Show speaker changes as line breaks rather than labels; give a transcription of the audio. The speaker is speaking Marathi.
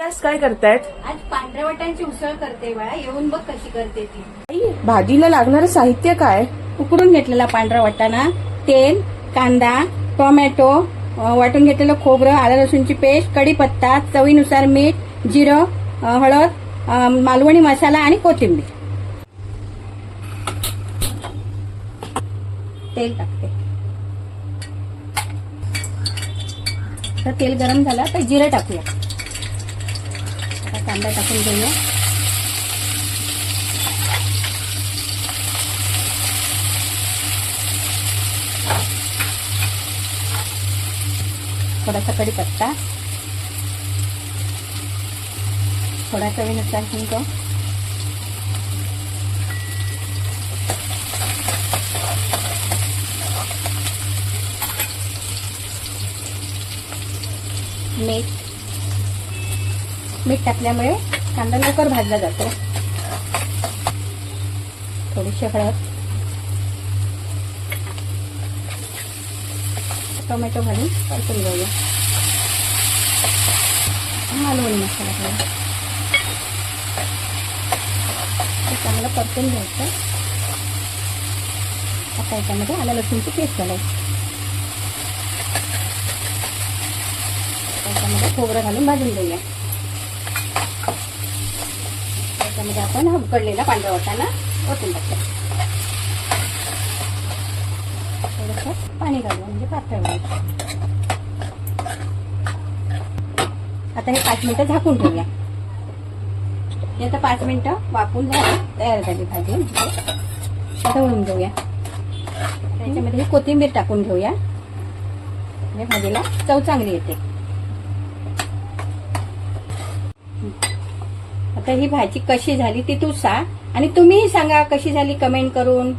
आज काय करतायत?
आज पांढऱ्या वाटाण्याची उसळ करते बाळा, येऊन बघ कशी करते ती.
आई, भाजीला लागणारं साहित्य काय?
उकडून घेतलेला पांढरा वाटाणा, तेल, कांदा, टोमॅटो, वाटून घेतलेलं खोबरं, आलं लसूणची पेस्ट, कढीपत्ता, चवीनुसार मीठ, जिरं, हळद, मालवणी मसाला आणि कोथिंबीर. तेल टाकते. तर तेल गरम झालं तर जिरं टाकूया. आता कांदा टाकून घेऊया. थोडासा कढीपत्ता, थोडा चवीनुसार हिंग, मीठ टाकल्यामुळे कांदा लवकर भाजला जातो. थोडीशी हळद, टोमॅटो घालून परतून घेऊया. मालवणी मसाला घालून चांगलं परतून घ्यायचं. आता याच्यामध्ये आलं लसूणची पेस्ट घालायची. त्याच्यामध्ये खोबरं घालून भाजून घेऊया. त्याच्यामध्ये आपण उकडलेला पांढरा वाटाणा ओतून टाकतो. थोडंसं पाणी घालून म्हणजे पातळ व्हायचं. आता हे 5 मिनिटं झाकून ठेवूया. आता 5 मिनिटं वाफून तयार झाली भाजी. आता वळून घेऊया. त्याच्यामध्ये ही कोथिंबीर टाकून घेऊया. म्हणजे भाजीला चव चांगली येते. आता ही भाजी कशी झाली ती तू सांग आणि तुम्हीही सांगा कशी झाली कमेंट करून.